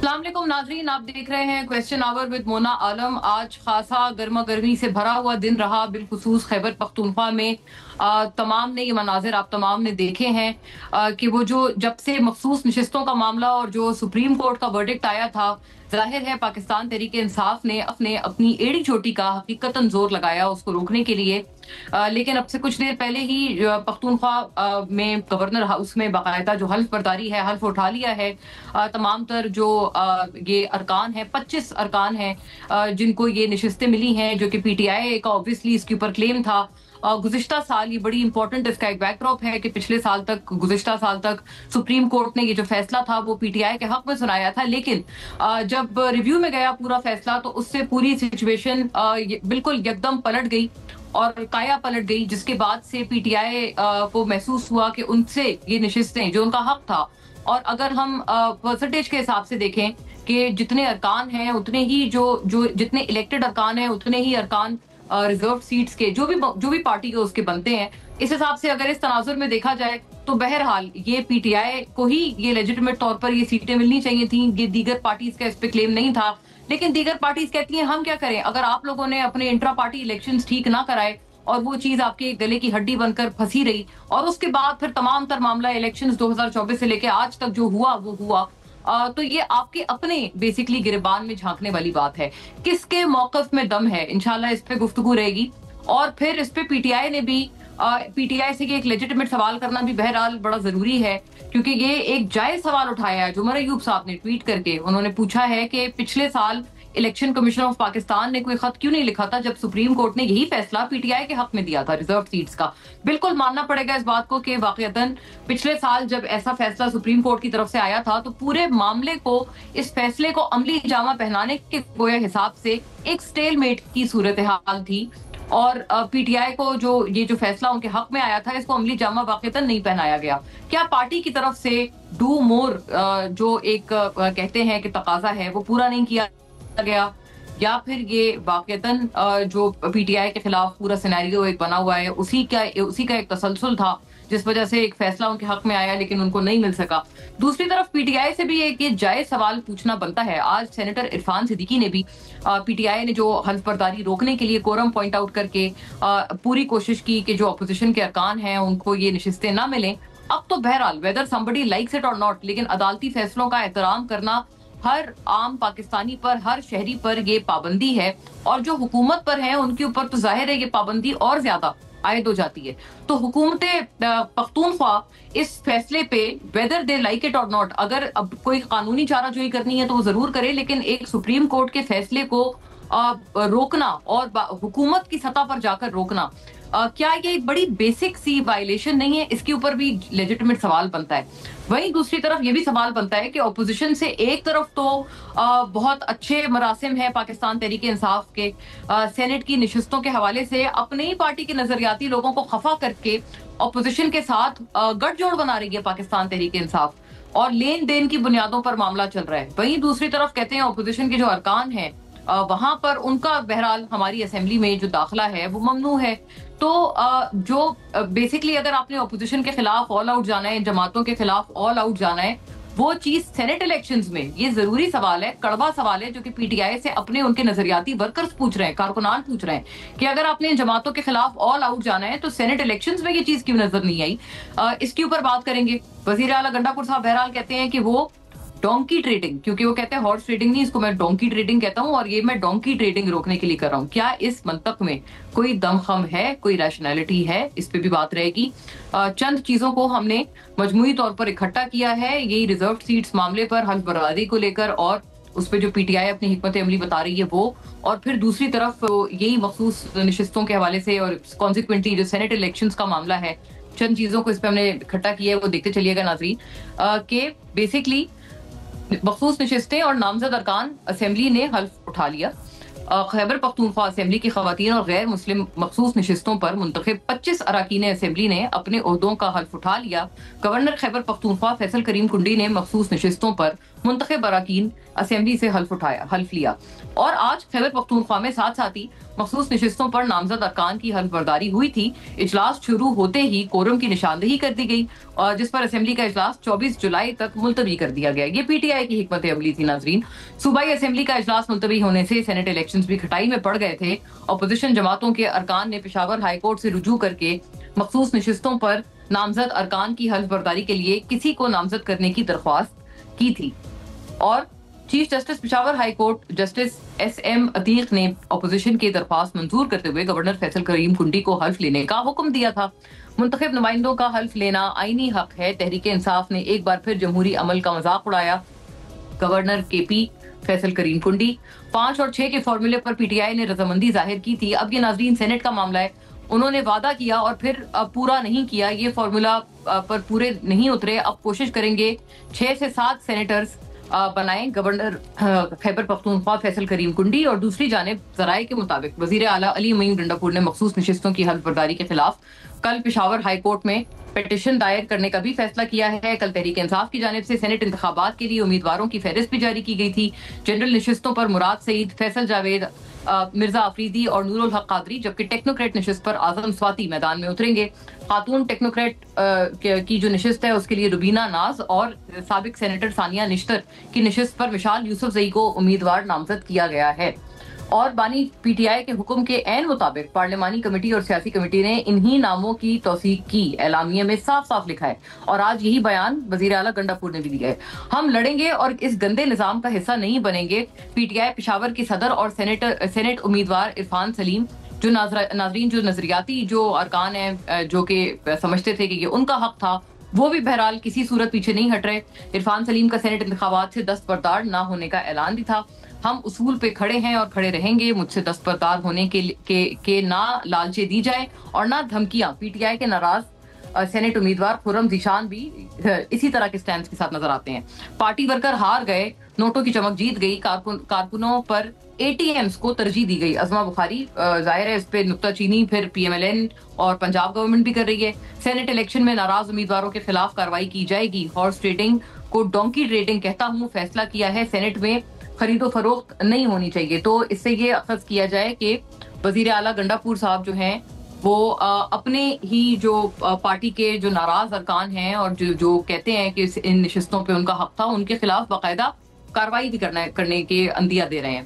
अस्सलाम वालेकुम नाजरीन, आप देख रहे हैं क्वेश्चन आवर विद मोना आलम। आज खासा गर्मा गर्मी से भरा हुआ दिन रहा, बिलखुसूस खैबर पख्तूनख्वा में। तमाम ने ये मनाजिर आप तमाम ने देखे हैं कि वो जो जब से मखसूस नशिस्तों का मामला और जो सुप्रीम कोर्ट का वर्डिक्ट आया था, जाहिर है पाकिस्तान तहरीक इंसाफ ने अपने अपनी एड़ी चोटी का हकीकतन जोर लगाया उसको रोकने के लिए। लेकिन अब से कुछ देर पहले ही पख्तूनख्वा में गवर्नर हाउस में बाकायदा जो हल्फ बर्दारी है, हल्फ उठा लिया है। तमाम तर जो ये अरकान है, 25 अरकान हैं जिनको ये नशिस्तें मिली हैं, जो कि पीटीआई का ऑब्वियसली इसके ऊपर क्लेम था। गुज़िश्ता साल, ये बड़ी इंपॉर्टेंट इसका एक बैकड्रॉप है कि पिछले साल तक, गुज़िश्ता साल तक सुप्रीम कोर्ट ने ये जो फैसला था वो पीटीआई के हक में सुनाया था। लेकिन जब रिव्यू में गया पूरा फैसला तो उससे पूरी सिचुएशन बिल्कुल यकदम पलट गई और काया पलट गई, जिसके बाद से पीटीआई को महसूस हुआ कि उनसे ये नशिस्तें जो उनका हक था, और अगर हम परसेंटेज के हिसाब से देखें कि जितने अरकान हैं उतने ही जो जो जितने इलेक्टेड अरकान हैं उतने ही अरकान रिजर्व सीट्स के जो भी पार्टी के उसके बनते हैं। इस हिसाब से अगर इस तनाजुर में देखा जाए तो बहरहाल ये पीटीआई को ही ये लेजिटिमेट तौर पर ये सीटें मिलनी चाहिए थी। ये दीगर पार्टीज का इस पे क्लेम नहीं था। लेकिन दीगर पार्टीज कहती हैं हम क्या करें, अगर आप लोगों ने अपने इंट्रा पार्टी इलेक्शंस ठीक ना कराए और वो चीज आपके गले की हड्डी बनकर फंसी रही, और उसके बाद फिर तमाम तर मामला इलेक्शंस 2024 से लेके आज तक जो हुआ वो हुआ, तो ये आपके अपने बेसिकली गिरबान में झांकने वाली बात है। किसके मौकफ में दम है, इंशाल्लाह इस पे गुफ्तगू रहेगी। और फिर इस पे पीटीआई ने भी पीटीआई से एक लेजिटिमेट सवाल करना भी बहरहाल बड़ा जरूरी है, क्योंकि ये एक जायज सवाल उठाया है जो उमर अयूब साहब ने ट्वीट करके उन्होंने पूछा है कि पिछले साल इलेक्शन कमीशन ऑफ पाकिस्तान ने कोई खत क्यों नहीं लिखा था जब सुप्रीम कोर्ट ने यही फैसला पीटीआई के हक में दिया था रिजर्व सीट्स का। बिल्कुल मानना पड़ेगा इस बात को कि वाकईतन पिछले साल जब ऐसा फैसला सुप्रीम कोर्ट की तरफ से आया था तो पूरे मामले को, इस फैसले को अमली जामा पहनाने के गोया हिसाब से एक स्टेलमेट की सूरत हाल थी, और पीटीआई को जो फैसला उनके हक में आया था इसको अमली जामा वाकईतन नहीं पहनाया गया। क्या पार्टी की तरफ से डू मोर जो एक कहते हैं कि तकाजा है वो पूरा नहीं किया गया, या फिर ये वाकईतन जो पीटीआई के खिलाफ पूरा सिनेरियो एक बना हुआ है उसी का एक तसलसल था जिस वजह से एक फैसला उनके हक में आया लेकिन उनको नहीं मिल सका। दूसरी तरफ पीटीआई से भी एक ये जायज सवाल पूछना बनता है। आज सेनेटर इरफान सिद्दीकी ने भी पीटीआई ने जो हल्फ बर्दारी रोकने के लिए कोरम पॉइंट आउट करके पूरी कोशिश की कि जो अपोजिशन के अरकान हैं उनको ये नशिस्तें ना मिलें। अब तो बहरहाल वेदर समबडी लाइक्स इट और नॉट, लेकिन अदालती फैसलों का एहतराम करना हर आम पाकिस्तानी पर, हर शहरी पर ये पाबंदी है, और जो हुकूमत पर है उनके ऊपर तो जाहिर है ये पाबंदी और ज्यादा आयद हो जाती है। तो हुकूमत पख्तूनख्वा इस फैसले पे वेदर दे लाइक इट और नॉट, अगर अब कोई कानूनी चाराजोई करनी है तो वो जरूर करे, लेकिन एक सुप्रीम कोर्ट के फैसले को रोकना और हुकूमत की सतह पर जाकर रोकना, क्या ये एक बड़ी बेसिक सी वायलेशन नहीं है? इसके ऊपर भी लेजिटिमेट सवाल बनता है। वहीं दूसरी तरफ ये भी सवाल बनता है कि ऑपोजिशन से एक तरफ तो बहुत अच्छे मरासिम है पाकिस्तान तहरीक इंसाफ के, सेनेट की नशिस्तों के हवाले से अपने ही पार्टी के नजरियाती लोगों को खफा करके ऑपोजिशन के साथ गठजोड़ बना रही है पाकिस्तान तहरीक इंसाफ, और लेन देन की बुनियादों पर मामला चल रहा है। वहीं दूसरी तरफ कहते हैं ऑपोजिशन के जो अरकान हैं वहां पर उनका बहरहाल हमारी असेंबली में जो दाखिला है वो ममनू है। तो जो बेसिकली अगर आपने ऑपोजिशन के खिलाफ ऑल आउट जाना है, जमातों के खिलाफ ऑल आउट जाना है, वो चीज सेनेट इलेक्शंस में ये जरूरी सवाल है, कड़वा सवाल है, जो कि पीटीआई से अपने उनके नजरियाती वर्कर्स पूछ रहे हैं, कारकुनान पूछ रहे हैं कि अगर आपने जमातों के खिलाफ ऑल आउट जाना है तो सेनेट इलेक्शंस में ये चीज क्यों नजर नहीं आई। इसके ऊपर बात करेंगे। वजीर आला गंडापुर साहब बहरहाल कहते हैं कि वो डोंकी ट्रेडिंग, क्योंकि वो कहते हैं हॉर्स ट्रेडिंग नहीं, इसको मैं डोंकी ट्रेडिंग कहता हूं, और ये मैं डोंकी ट्रेडिंग रोकने के लिए कर रहा हूं। क्या इस मंतक में कोई दमखम है, कोई रैशनैलिटी है? इस पे भी बात रहेगी। चंद चीजों को हमने मजमूई तौर पर इकट्ठा किया है यही रिजर्व सीट्स मामले पर हल्फ बर्दारी को लेकर, और उस पर जो पीटीआई अपनी हिकमत अमली बता रही है वो, और फिर दूसरी तरफ यही मखसूस नशिस्तों के हवाले से और कॉन्सिक्वेंटली जो सेनेट इलेक्शंस का मामला है, चंद चीजों को इस पर हमने इकट्ठा किया है, वो देखते चलिएगा नाजरीन। के बेसिकली मखसूस नशिस्तें और नामजद अरकान असेंबली ने हल्फ उठा लिया। खैबर पख्तूनख्वा असेंबली की खवातीन और गैर मुस्लिम मखसूस नशिस्तों पर मुंतखब 25 अरकान असेंबली ने अपने ओहदों का हल्फ उठा लिया। गवर्नर खैबर पख्तूनख्वा फैसल करीम कुंडी ने मखसूस नशिस्तों पर मुंतखब अरकान असेंबली से हल्फ लिया। और आज खैबर पख्तूनख्वा में साथ साथ ही मखसूस नशिस्तों पर नामजद अरकान की हल्फ बर्दारी हुई थी। इजलास शुरू होते ही कोरम की निशानदेही कर दी गई, और जिस पर असेंबली का इजलास 24 जुलाई तक मुलतवी कर दिया गया। ये पीटीआई की हिकमत अमली थी नाजरीन। सूबाई असेंबली का इजलास मुलतवी होने से सेनेट इलेक्शन भी खटाई में पड़ गए थे। अपोजिशन जमातों के अरकान ने पेशावर हाईकोर्ट से रुजू करके मखसूस नशिस्तों पर नामजद अरकान की हल्फ बर्दारी के लिए किसी को नामजद करने की दरख्वास्त की थी। और chief justice Peshawar high court justice SM Atiq ने अपोजिशन की दरख्वास्त मंजूर करते हुए गवर्नर फैसल करीम कुंडी को हल्फ लेने का हुक्म दिया था। मुंतखब नुमाइंदों का हल्फ लेना आईनी हक है। तहरीक इंसाफ ने एक बार फिर जमहूरी अमल का मजाक उड़ाया। गवर्नर KP फैसल करीम कुंडी 5 और 6 के फॉर्मूले पर PTI ने रजामंदी जाहिर की थी। अब ये नाजरीन सेनेट का मामला है। उन्होंने वादा किया और फिर पूरा नहीं किया। ये फॉर्मूला पर पूरे नहीं उतरे। अब कोशिश करेंगे 6 से 7 सेनेटर्स बनाए गवर्नर खैबर पख्तूनख्वा फैसल करीम कुंडी। और दूसरी जानिब जराये के मुताबिक वजीर आला अली अमीन गंडापुर ने मखसूस नशिस्तों की हल्फ बर्दारी के खिलाफ कल पेशावर हाई कोर्ट में पिटीशन दायर करने का भी फैसला किया है। कल तहरीक इंसाफ की जानिब से सेनेट इंतखाबात के लिए उम्मीदवारों की फहरिस्त भी जारी की गई थी। जनरल नशिस्तों पर मुराद सईद, फैसल जावेद, मिर्जा अफरीदी और नूरुल हक कादरी, जबकि टेक्नोक्रेट नशिस्त पर आजम स्वाति मैदान में उतरेंगे। खातून टेक्नोक्रेट की जो नशिस्त है उसके लिए रुबीना नाज और साबिक सेनेटर सानिया निश्तर की नशिस्त पर मिशाल यूसुफजई को उम्मीदवार नामजद किया गया है। और बानी PTI के हुक्म के ऐन मुताबिक पार्लिमानी कमेटी और सियासी कमेटी ने इन्हीं नामों की तौसीक की। एलामिये में साफ साफ लिखा है और आज यही बयान वजीर आला गंडापुर ने भी दिया है। हम लड़ेंगे और इस गंदे निजाम का हिस्सा नहीं बनेंगे। PTI पेशावर के सदर और सेनेट उम्मीदवार इरफान सलीम जो नाजरीन जो नजरियाती जो अरकान है जो कि समझते थे कि ये उनका हक था, वो भी बहरहाल किसी सूरत पीछे नहीं हट रहे। इरफान सलीम का सेनेट इंतखाबात से दस्तबरदार ना होने का ऐलान भी था। हम उसूल पे खड़े हैं और खड़े रहेंगे। मुझसे दस्तबरदार होने के ना लालचे दी जाए और ना धमकियां। PTI के नाराज सेनेट उम्मीदवार खुर्रम जीशान भी इसी तरह के स्टैंड के साथ नजर आते हैं। पार्टी वर्कर हार गए, नोटों की चमक जीत गई, कारकुनों पर ATMs को तरजीह दी गई। अजमा बुखारी जाहिर है इस पे नुक्ताचीनी फिर PMLN और पंजाब गवर्नमेंट भी कर रही है। सेनेट इलेक्शन में नाराज उम्मीदवारों के खिलाफ कार्रवाई की जाएगी। हॉर्स ट्रेडिंग को डोंकी ट्रेडिंग कहता हूँ, फैसला किया है सेनेट में खरीदो फरोख्त नहीं होनी चाहिए। तो इससे ये अखज़ किया जाए कि वजीर आला गंडापुर साहब जो हैं वो अपने ही जो पार्टी के जो नाराज अरकान हैं और जो कहते हैं कि इन नशिस्तों पे उनका हक था, उनके खिलाफ बाकायदा कार्रवाई भी करने के अंदिया दे रहे हैं।